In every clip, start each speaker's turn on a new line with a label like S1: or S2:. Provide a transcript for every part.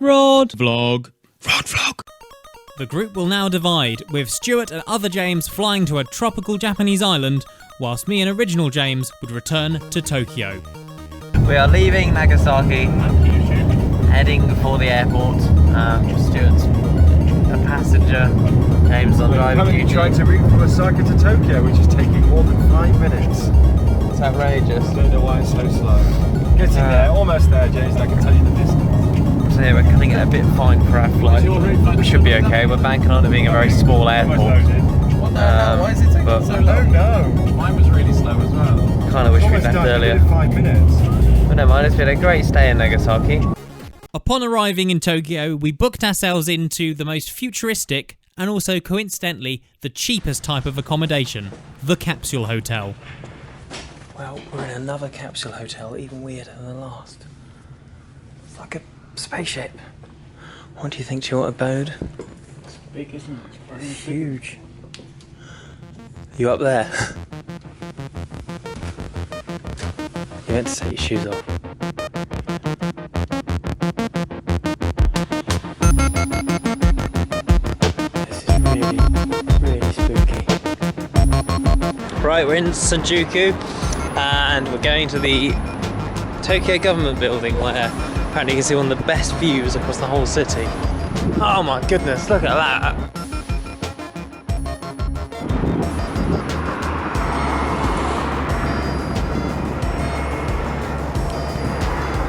S1: Rhod vlog. Rhod vlog. The group will now divide, with Stuart and other James flying to a tropical Japanese island, whilst me and original James would return to Tokyo.
S2: We are leaving Nagasaki, heading for the airport. Stuart's a passenger, James on driving.
S3: Currently trying to route from Osaka to Tokyo, which is taking more than 5 minutes.
S2: It's outrageous.
S3: I don't know why it's so slow. Getting there, almost there, James, I can tell you the distance.
S2: So yeah, we're cutting it a bit fine for our flight. We should be okay. We're banking on it being a very small airport.
S3: What the hell? Why is it taking so long? No. Mine was really slow as well.
S2: Kind of wish we'd left earlier.
S3: 5 minutes.
S2: But never mind, it's been a great stay in Nagasaki.
S1: Upon arriving in Tokyo, we booked ourselves into the most futuristic and also coincidentally the cheapest type of accommodation, the Capsule Hotel.
S2: Well, we're in another capsule hotel, even weirder than the last. It's like a spaceship. What do you think to your abode?
S3: It's big, isn't it?
S2: It's huge. You up there? You meant to take your shoes off. This is really spooky. Right, we're in Shinjuku and we're going to the Tokyo government building where apparently you can see one of the best views across the whole city. Oh my goodness, look at that!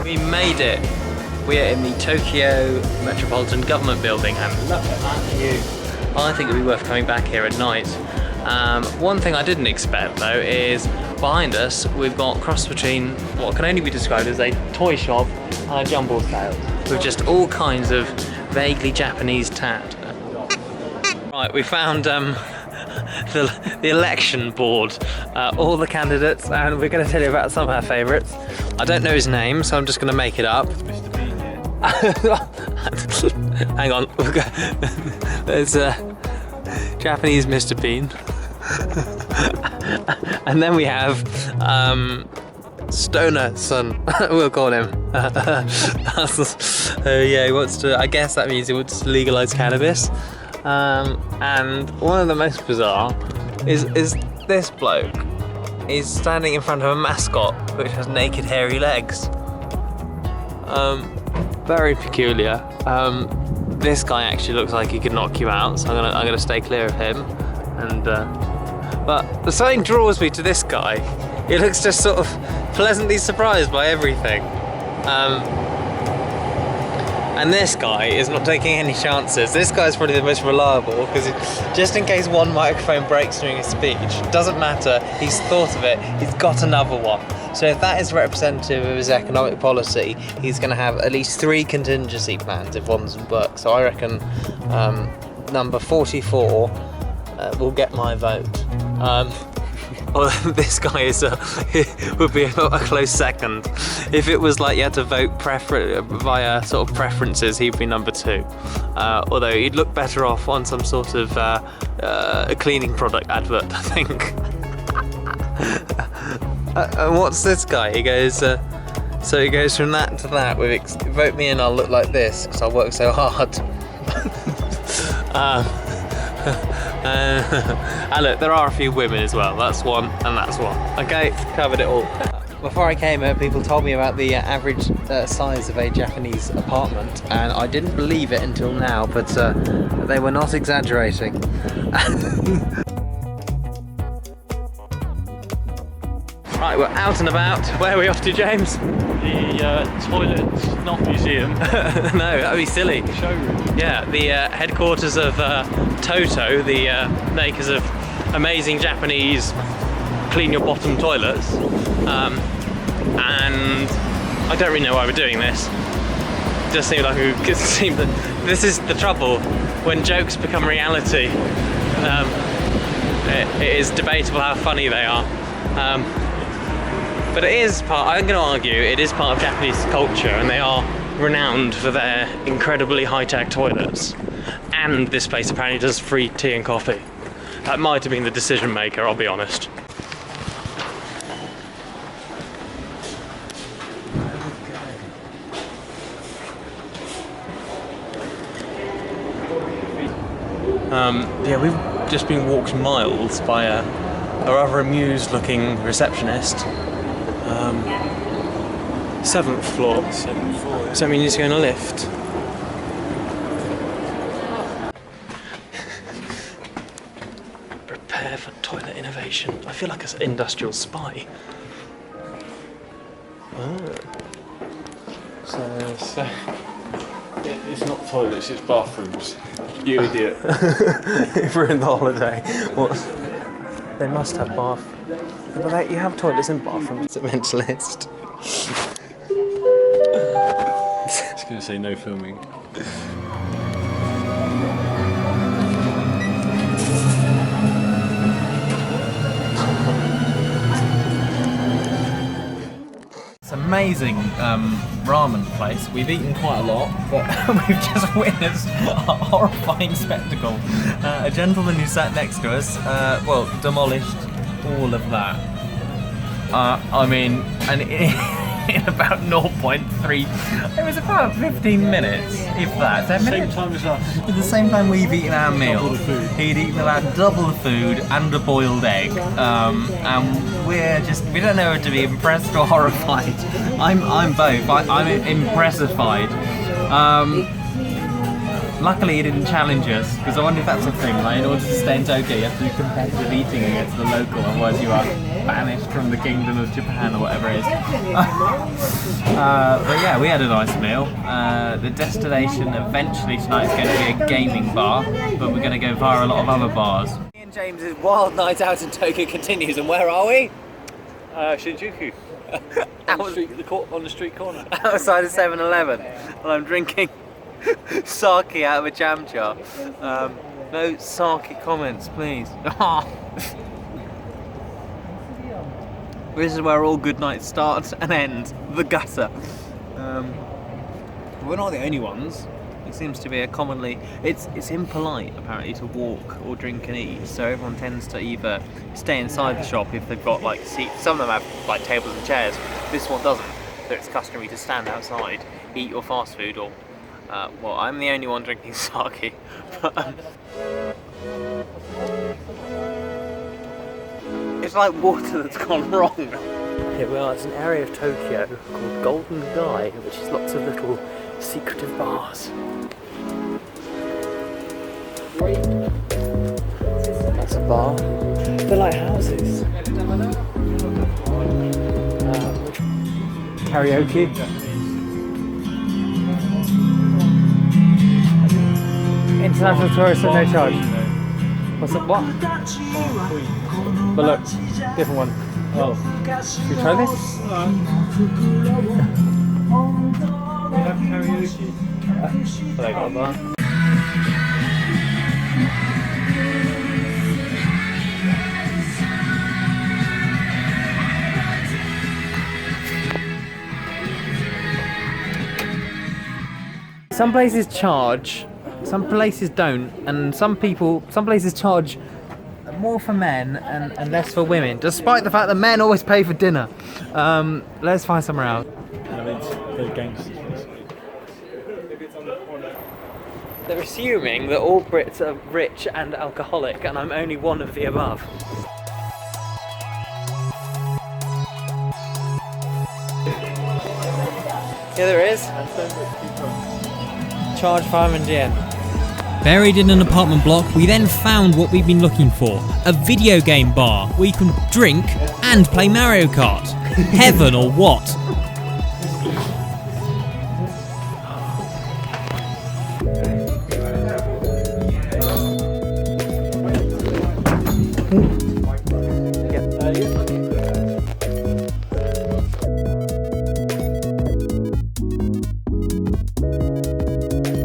S2: We made it! We are in the Tokyo Metropolitan Government Building and look at that view. I think it would be worth coming back here at night. One thing I didn't expect though is behind us we've got a cross between what can only be described as a toy shop and a jumble sale with just all kinds of vaguely Japanese tat. Right, we found the election board, all the candidates, and we're going to tell you about some of our favourites. I don't know his name, so I'm just going to make it up.
S3: Mr. Bean here.
S2: Hang on, there's Japanese Mr. Bean. And then we have Stoner Son, we'll call him. Yeah, he wants to, I guess that means he wants to legalise cannabis. And one of the most bizarre is this bloke. He's standing in front of a mascot which has naked hairy legs. Very peculiar. This guy actually looks like he could knock you out, so I'm gonna stay clear of him. And but something draws me to this guy. He looks just sort of pleasantly surprised by everything. And this guy is not taking any chances. This guy's probably the most reliable because just in case one microphone breaks during his speech, it doesn't matter, he's thought of it, he's got another one. So if that is representative of his economic policy, he's going to have at least 3 contingency plans if one doesn't work. So I reckon number 44 will get my vote. Well, this guy would be a close second. If it was like you had to vote via sort of preferences, he'd be number 2. Although he'd look better off on some sort of a cleaning product advert, I think. And what's this guy? He goes, so he goes from that to that with vote me and I'll look like this because I work so hard. And look, there are a few women as well. That's one and that's one. Okay, covered it all. Before I came here, people told me about the average size of a Japanese apartment, and I didn't believe it until now, but they were not exaggerating. Right, we're out and about. Where are we off to, James?
S4: The toilet, not museum.
S2: No, that'd be silly.
S4: Showroom.
S2: Yeah, the headquarters of Toto, the makers of amazing Japanese clean your bottom toilets. And I don't really know why we're doing this. It does seem like this is the trouble when jokes become reality. It is debatable how funny they are. But it is I'm going to argue, it is part of Japanese culture, and they are renowned for their incredibly high-tech toilets. And this place apparently does free tea and coffee. That might have been the decision maker, I'll be honest. Yeah, we've just been walked miles by a rather amused looking receptionist. 7th floor.
S3: 7th floor.
S2: Does that mean you need to go in a lift? Prepare for toilet innovation. I feel like an industrial spy.
S3: So it's not toilets, it's bathrooms. You idiot.
S2: You've ruined the holiday. What? They must have bath. But you have toilets in bathrooms. It's a mentalist.
S3: I was going to say no filming.
S1: It's amazing ramen place. We've eaten quite a lot, but we've just witnessed a horrifying spectacle. A gentleman who sat next to us, well, demolished all of that. I mean, and in about 0.3, it was about 15 minutes, if that. 10 minutes?
S3: Same time as us.
S1: At the same time we've eaten our meal,
S3: Double the food.
S1: he'd eaten about double the food and a boiled egg. And we don't know whether to be impressed or horrified. I'm both. I'm impressified. Luckily he didn't challenge us, because I wonder if that's a thing, like in order to stay in Tokyo you have to do competitive eating against the local, otherwise you are banished from the kingdom of Japan or whatever it is. But yeah, we had a nice meal. The destination eventually tonight is going to be a gaming bar, but we're going to go via a lot of other bars. Me and James's wild night out in Tokyo continues, and where are we?
S4: Shinjuku. On the street corner.
S1: Outside of 7-Eleven, and I'm drinking sake out of a jam jar. No sake comments, please. This is where all good nights start and end. The gutter. We're not the only ones. It seems to be a commonly. It's impolite apparently to walk or drink and eat. So everyone tends to either stay inside the shop if they've got like seats. Some of them have like tables and chairs. This one doesn't. So it's customary to stand outside, eat your fast food, or well, I'm the only one drinking sake. But, it's like water that's gone wrong. Here we are, it's an area of Tokyo called Golden Guy, which is lots of little secretive bars. That's a bar. They're like houses. Karaoke. International tourists at no charge. What's up? What? But look, different one. Oh. Should we try this?
S3: We have karaoke.
S1: But I got a bar. Some places charge, some places don't, and some places charge more for men and less for women, despite the fact that men always pay for dinner. Let's find somewhere else.
S3: They're gangsters.
S1: They're assuming that all Brits are rich and alcoholic, and I'm only one of the above. Yeah, there is. Charge 500 yen. Buried in an apartment block, we then found what we've been looking for. A video game bar where you can drink and play Mario Kart. Heaven or what?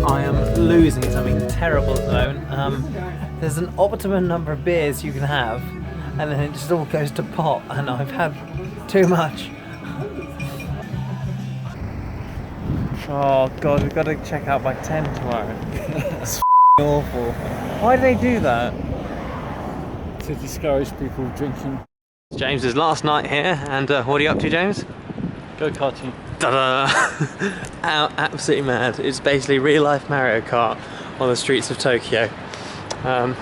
S1: I am losing something terrible at the moment. There's an optimum number of beers you can have, and then it just all goes to pot, and I've had too much. Oh god, we've got to check out by 10 tomorrow. That's awful. Why do they do that?
S3: To discourage people drinking.
S2: James's last night here, and what are you up to, James?
S3: Go karting.
S2: Ta-da! Absolutely mad. It's basically real life Mario Kart on the streets of Tokyo.
S4: Don't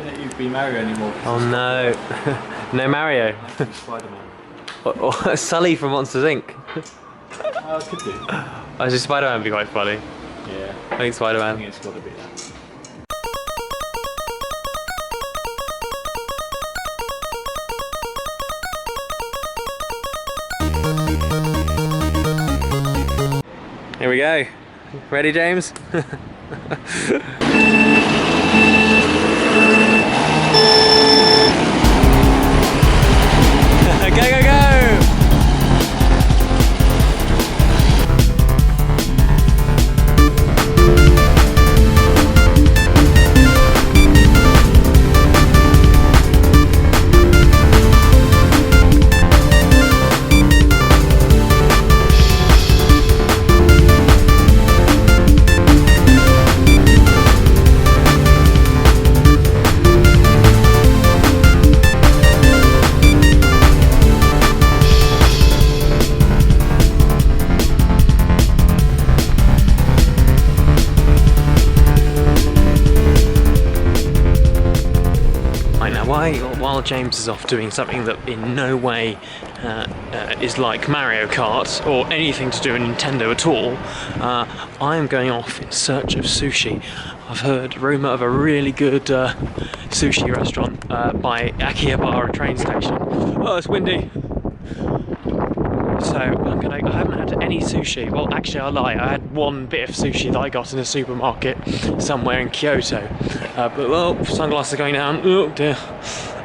S4: let you be Mario anymore.
S2: Oh no. No Mario.
S4: Spider-Man.
S2: Or Sully from Monsters Inc.
S4: Could do.
S2: I think Spider-Man would be quite funny.
S4: Yeah.
S2: I think Spider-Man.
S4: I think it's got to be that.
S2: Here we go. Ready, James? Go, go, go! While James is off doing something that in no way is like Mario Kart or anything to do with Nintendo at all, I am going off in search of sushi. I've heard rumour of a really good sushi restaurant by Akihabara train station. Oh, it's windy. So I haven't had any sushi. Well, actually I lie, I had one bit of sushi that I got in a supermarket somewhere in Kyoto. But well, sunglasses are going down. Oh dear.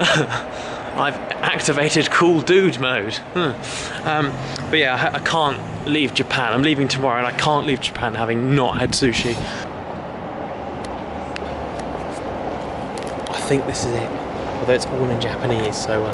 S2: I've activated cool dude mode. But yeah, I can't leave Japan. I'm leaving tomorrow and I can't leave Japan having not had sushi. I think this is it. Although it's all in Japanese, so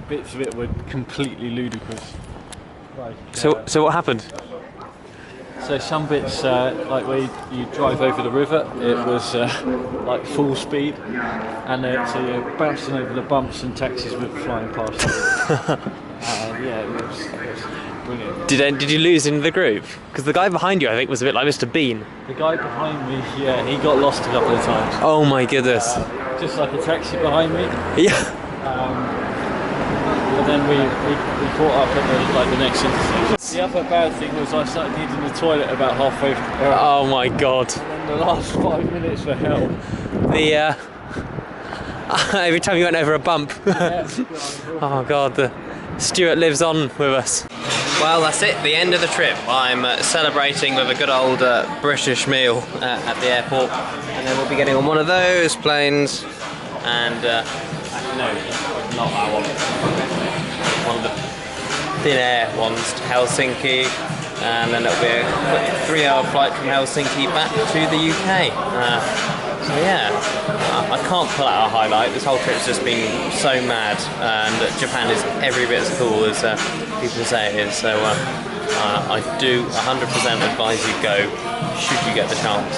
S4: Bits of it were completely ludicrous. Like,
S2: So what happened?
S4: so some bits, like where you drive over the river, it was like full speed, and so you're bouncing over the bumps and taxis were flying past. Yeah, it was brilliant.
S2: Did you lose in the group? Because the guy behind you, I think, was a bit like Mr. Bean.
S4: The guy behind me, yeah, he got lost a couple of times.
S2: Oh my goodness.
S4: Just like a taxi behind me.
S2: Yeah.
S4: But then we caught up at the next intersection. The other bad thing was I started needing the toilet about halfway through.
S2: Oh my god.
S4: And the last 5 minutes were hell.
S2: The every time you went over a bump.
S4: Yeah.
S2: Oh god, the Stuart lives on with us. Well, that's it, the end of the trip. I'm celebrating with a good old British meal at the airport, and then we'll be getting on one of those planes, and no, not that one. One of the thin air ones to Helsinki, and then it'll be a 3-hour flight from Helsinki back to the UK. So yeah, I can't pull out a highlight. This whole trip's just been so mad, and Japan is every bit as cool as people say it is. So I do 100% advise you go, should you get the chance.